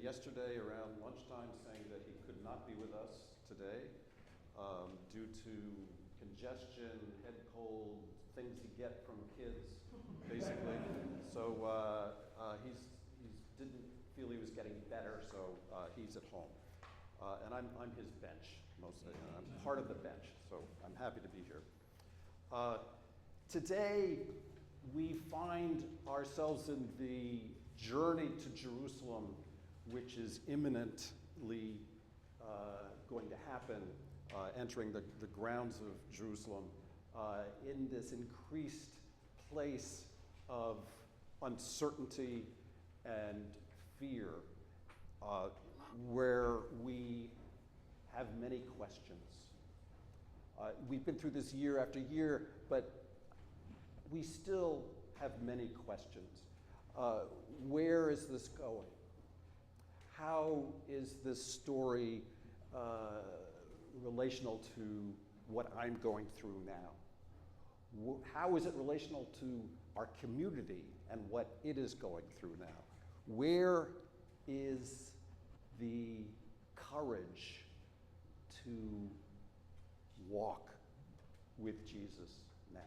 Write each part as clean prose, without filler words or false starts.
yesterday around lunchtime saying that he could not be with us today due to congestion, head cold, things you get from kids, basically. So he didn't feel he was getting better, so he's at home. And I'm his bench mostly. I'm part of the bench, so I'm happy to be here. Today, we find ourselves in the journey to Jerusalem, which is imminently going to happen, entering the grounds of Jerusalem, in this increased place of uncertainty and fear, where we have many questions. We've been through this year after year, but we still have many questions. Where is this going? How is this story relational to what I'm going through now? How is it relational to our community and what it is going through now? Where is the courage to walk with Jesus now?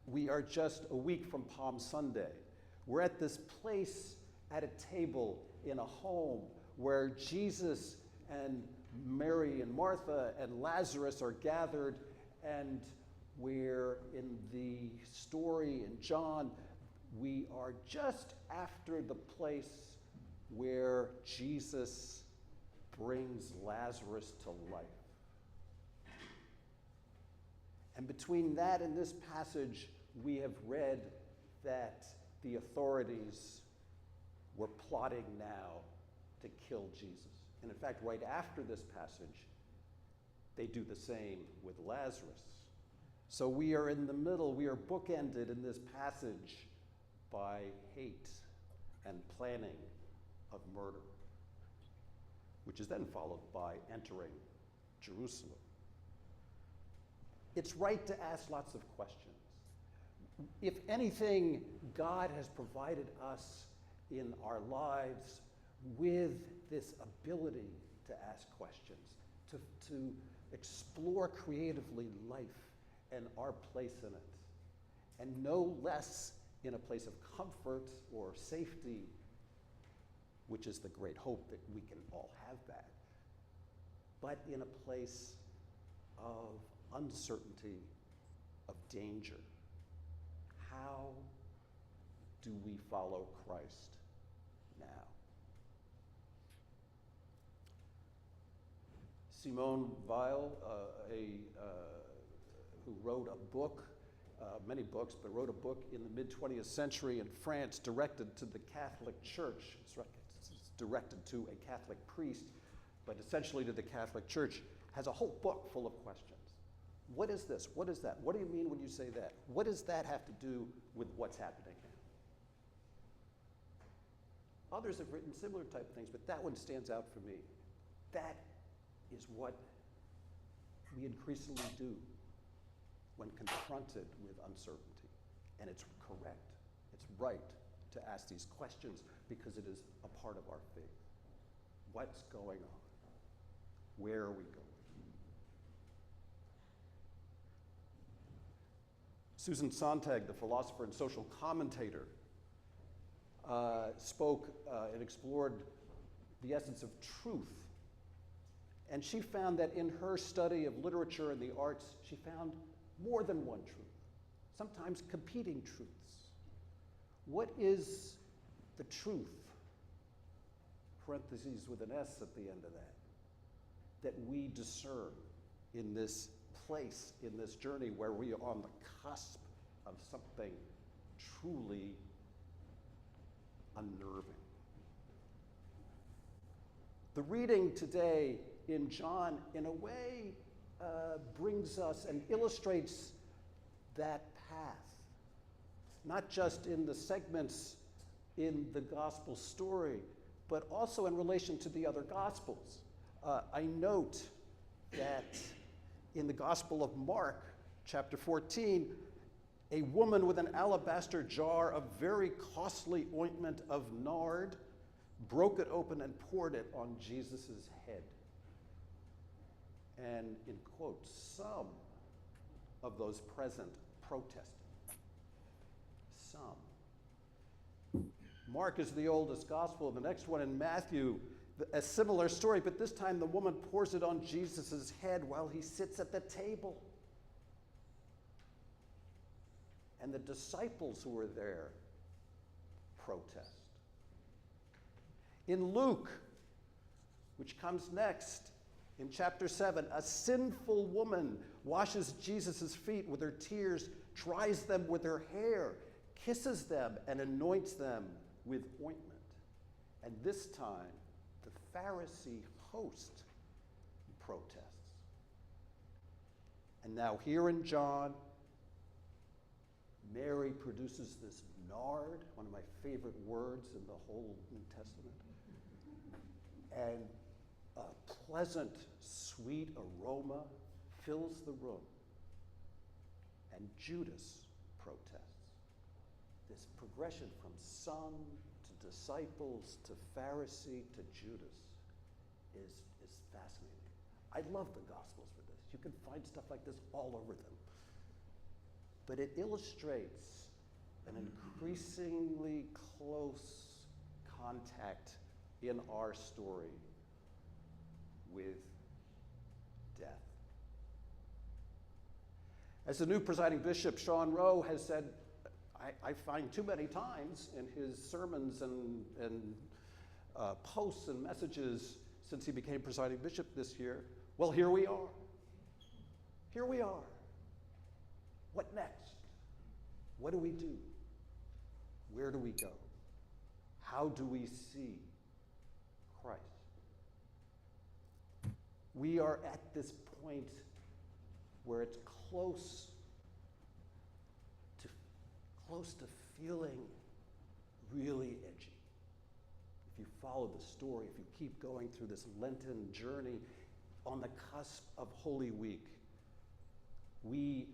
We are just a week from Palm Sunday. We're at this place at a table in a home where Jesus and Mary and Martha and Lazarus are gathered, and where in the story in John, we are just after the place where Jesus brings Lazarus to life. And between that and this passage, we have read that the authorities were plotting now to kill Jesus. And in fact, right after this passage, they do the same with Lazarus. So we are in the middle, we are bookended in this passage by hate and planning of murder, which is then followed by entering Jerusalem. It's right to ask lots of questions. If anything, God has provided us in our lives with this ability to ask questions, to explore creatively life and our place in it, and no less in a place of comfort or safety, which is the great hope that we can all have that, but in a place of uncertainty, of danger. How do we follow Christ now? Simone Weil, who wrote a book, many books, but wrote a book in the mid-20th century in France directed to the Catholic Church. It's directed to a Catholic priest, but essentially to the Catholic Church, has a whole book full of questions. What is this? What is that? What do you mean when you say that? What does that have to do with what's happening now? Others have written similar type of things, but that one stands out for me. That is what we increasingly do when confronted with uncertainty. And it's correct, it's right to ask these questions because it is a part of our faith. What's going on? Where are we going? Susan Sontag, the philosopher and social commentator, spoke and explored the essence of truth. And she found that in her study of literature and the arts, she found more than one truth, sometimes competing truths. What is the truth, parentheses with an S at the end of that we discern in this place, in this journey where we are on the cusp of something truly unnerving? The reading today in John, in a way, brings us and illustrates that path, not just in the segments in the gospel story, but also in relation to the other gospels. I note that in the Gospel of Mark, chapter 14, A woman with an alabaster jar of very costly ointment of nard broke it open and poured it on Jesus' head. And in quotes, some of those present protested. Some. Mark is the oldest gospel. The next one in Matthew, a similar story, but this time the woman pours it on Jesus' head while he sits at the table. And the disciples who were there protest. In Luke, which comes next, in chapter 7, a sinful woman washes Jesus' feet with her tears, dries them with her hair, kisses them, and anoints them with ointment. And this time, the Pharisee host protests. And now here in John, Mary produces this nard, one of my favorite words in the whole New Testament, and a pleasant, sweet aroma fills the room. And Judas protests. This progression from son to disciples to Pharisee to Judas is fascinating. I love the Gospels for this. You can find stuff like this all over them. But it illustrates an increasingly close contact in our story with death. As the new presiding bishop, Sean Rowe, has said, I find too many times in his sermons and posts and messages since he became presiding bishop this year, well, here we are. Here we are. What next? What do we do? Where do we go? How do we see Christ? We are at this point where it's close to feeling really edgy. If you follow the story, if you keep going through this Lenten journey on the cusp of Holy Week, we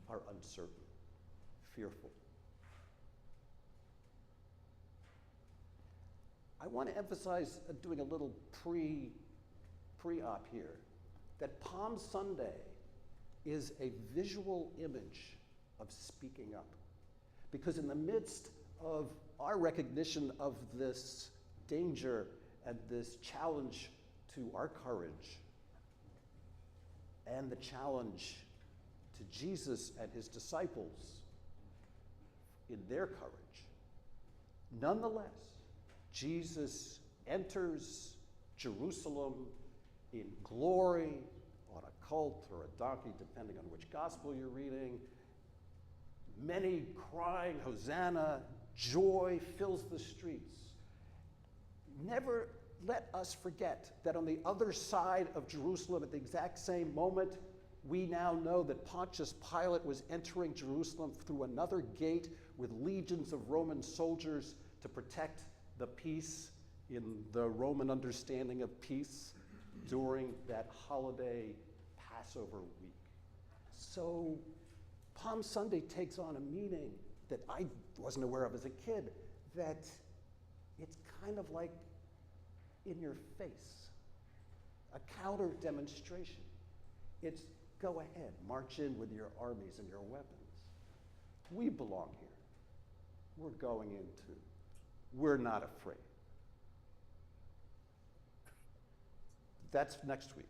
are uncertain, fearful. I want to emphasize, doing a little pre-op here, that Palm Sunday is a visual image of speaking up. Because in the midst of our recognition of this danger and this challenge to our courage, and the challenge to Jesus and his disciples in their courage, nonetheless, Jesus enters Jerusalem in glory, on a colt or a donkey, depending on which gospel you're reading. Many crying, Hosanna, joy fills the streets. Never let us forget that on the other side of Jerusalem, at the exact same moment, we now know that Pontius Pilate was entering Jerusalem through another gate with legions of Roman soldiers to protect the peace in the Roman understanding of peace during that holiday Passover week. So Palm Sunday takes on a meaning that I wasn't aware of as a kid, that it's kind of like in your face, a counter demonstration. It's go ahead, march in with your armies and your weapons. We belong here. We're going into, we're not afraid. That's next week.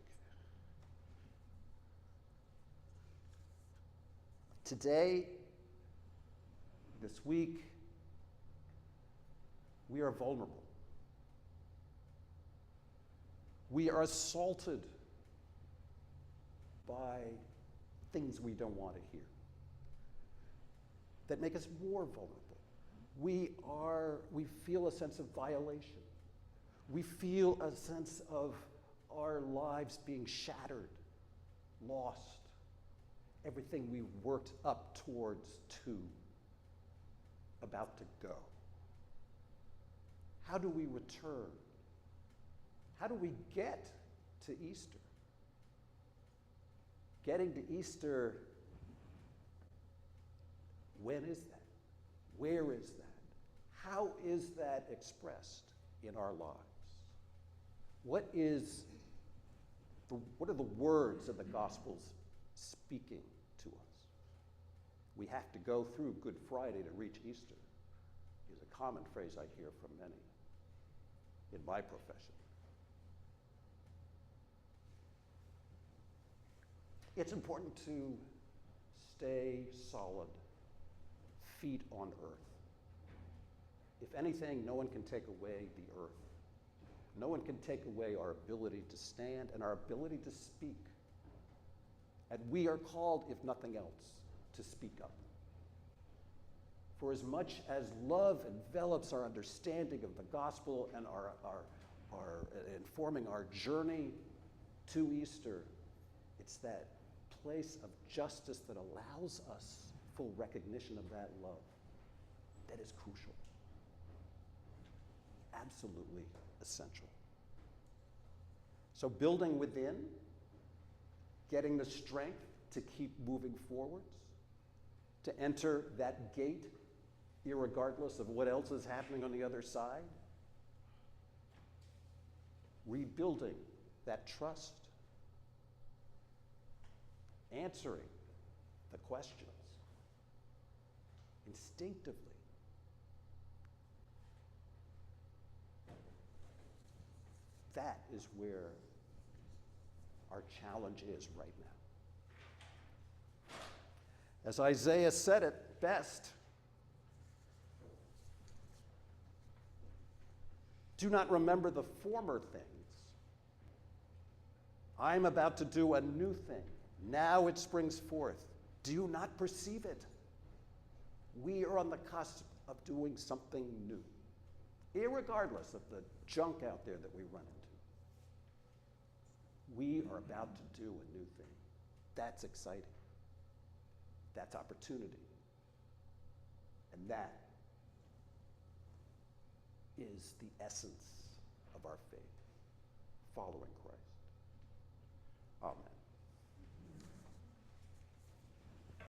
Today, this week, we are vulnerable. We are assaulted by things we don't want to hear that make us more vulnerable. We feel a sense of violation. We feel a sense of our lives being shattered, lost, everything we worked up towards to, about to go. How do we return? How do we get to Easter? Getting to Easter When is that? Where is that? How is that expressed in our lives? What are the words of the Gospels speaking to us? We have to go through Good Friday to reach Easter, is a common phrase I hear from many in my profession. It's important to stay solid, feet on earth. If anything, no one can take away the earth. No one can take away our ability to stand and our ability to speak. And we are called, if nothing else, to speak up. For as much as love envelops our understanding of the gospel and our informing our journey to Easter, it's that place of justice that allows us full recognition of that love that is crucial. Absolutely essential. So building within, getting the strength to keep moving forwards, to enter that gate irregardless of what else is happening on the other side, rebuilding that trust, answering the questions instinctively. That is where our challenge is right now. As Isaiah said it best, do not remember the former things. I'm about to do a new thing. Now it springs forth. Do you not perceive it? We are on the cusp of doing something new, irregardless of the junk out there that we run into. We are about to do a new thing. That's exciting. That's opportunity. And that is the essence of our faith, following Christ. Amen.